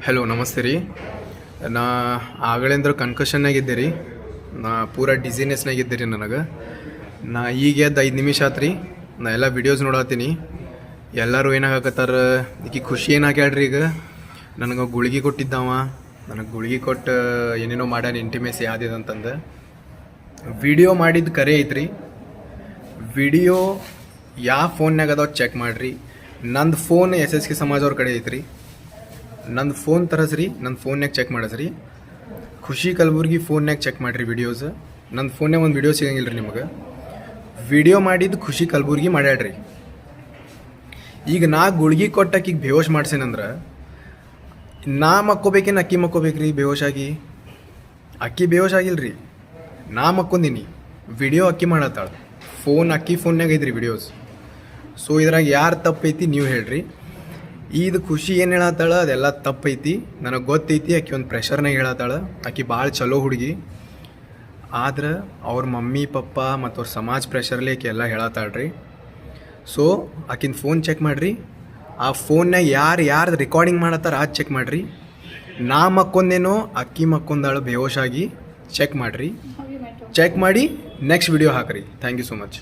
Hello ನಮಸ್ತೆ ರೀ. ನಾ ಆಗಳಿಂದ್ರ ಕನ್ಕಷನ್ನಾಗಿದ್ದೆ ರೀ. ನಾ ಪೂರ ಡಿಸಿನೆಸ್ನಾಗಿದ್ದೆ ರೀ. ನಾ ಈಗ ಎದ್ದು 5 ನಿಮಿಷ ಆತು ರೀ. ನಾ ಎಲ್ಲ ವಿಡಿಯೋಸ್ ನೋಡತ್ತೀನಿ. ಎಲ್ಲರೂ ಏನಾಗತ್ತಾರ, ಈಗ ಖುಷಿ ಏನಾಗ್ಯಾಡ್ರಿ. ಈಗ ನನಗೆ ಗುಳಿಗೆ ಕೊಟ್ಟಿದ್ದಾವ, ನನಗೆ ಗುಳಿಗೆ ಕೊಟ್ಟು ಏನೇನೋ ಮಾಡ್ಯಾನ ಇಂಟಿಮೇಸಿ ಆದಿದಂತಂದು ವಿಡಿಯೋ ಮಾಡಿದ್ದು ಕರೆ ಐತ್ರಿ. ವಿಡಿಯೋ ಯಾವ ಫೋನ್ಯಾಗ ಅದಾವ ಚೆಕ್ ಮಾಡಿರಿ. ನಂದು ಫೋನ್ SSK ಸಮಾಜ ಅವ್ರ ಕಡೆ ಐತ್ರಿ. ನಂದು ಫೋನ್ ತರಸ್ರಿ, ನನ್ನ ಫೋನ್ಯಾಗ ಚೆಕ್ ಮಾಡಸ್ರಿ. ಖುಷಿ ಕಲಬುರ್ಗಿ ಫೋನ್ಯಾಗ ಚೆಕ್ ಮಾಡಿರಿ ವಿಡಿಯೋಸ್. ನನ್ನ ಫೋನ್ಯಾಗ ಒಂದು ವಿಡಿಯೋ ಸಿಗಂಗಿಲ್ಲ ರೀ ನಿಮಗೆ. ವಿಡಿಯೋ ಮಾಡಿದ್ದು ಖುಷಿ ಕಲಬುರ್ಗಿ ಮಾಡ್ಯಾಡ್ರಿ. ಈಗ ನಾ ಗುಳ್ಗಿ ಕೊಟ್ಟಕ್ಕಿಗೆ ಬೇವೋಶ್ ಮಾಡ್ಸೇನಂದ್ರೆ ನಾ ಮಕ್ಕೋಬೇಕೇನು ಅಕ್ಕಿ ಮಕ್ಕೋಬೇಕ್ರಿ ಬೇವೋಶಾಗಿ? ಅಕ್ಕಿ ಬೇವೋಶ್ ಆಗಿಲ್ರಿ, ನಾ ಮಕ್ಕೊಂದಿನಿ. ವಿಡಿಯೋ ಅಕ್ಕಿ ಮಾಡತ್ತಾಳ, ಫೋನ್ ಅಕ್ಕಿ ಫೋನ್ಯಾಗ ಐತ್ರಿ ವಿಡಿಯೋಸ್. ಸೊ ಇದ್ರಾಗ ಯಾರು ತಪ್ಪೈತಿ ನೀವು ಹೇಳ್ರಿ. ಇದು ಖುಷಿ ಏನು ಹೇಳತ್ತಾಳ ಅದೆಲ್ಲ ತಪ್ಪೈತಿ, ನನಗೆ ಗೊತ್ತೈತಿ. ಆಕಿ ಒಂದು ಪ್ರೆಷರ್ನಾಗ ಹೇಳತ್ತಾಳ. ಆಕಿ ಭಾಳ ಚಲೋ ಹುಡುಗಿ, ಆದ್ರೆ ಅವ್ರ ಮಮ್ಮಿ ಪಪ್ಪ ಮತ್ತು ಅವ್ರ ಸಮಾಜ ಪ್ರೆಷರ್ಲಿ ಆಕಿ ಎಲ್ಲ ಹೇಳತ್ತಾಳ್ರಿ. ಸೊ ಆಕಿನ ಫೋನ್ ಚೆಕ್ ಮಾಡಿರಿ. ಆ ಫೋನ್ನಾಗ ಯಾರು ರೆಕಾರ್ಡಿಂಗ್ ಮಾಡತ್ತಾರ ಅದು ಚೆಕ್ ಮಾಡಿರಿ. ನಾ ಮಕ್ಕೊಂದೇನೋ ಅಕ್ಕಿ ಮಕ್ಕೊಂದಾಳು ಬೇವೋಶಾಗಿ ಚೆಕ್ ಮಾಡಿರಿ. ಚೆಕ್ ಮಾಡಿ ನೆಕ್ಸ್ಟ್ ವಿಡಿಯೋ ಹಾಕ್ರಿ. Thank you so much.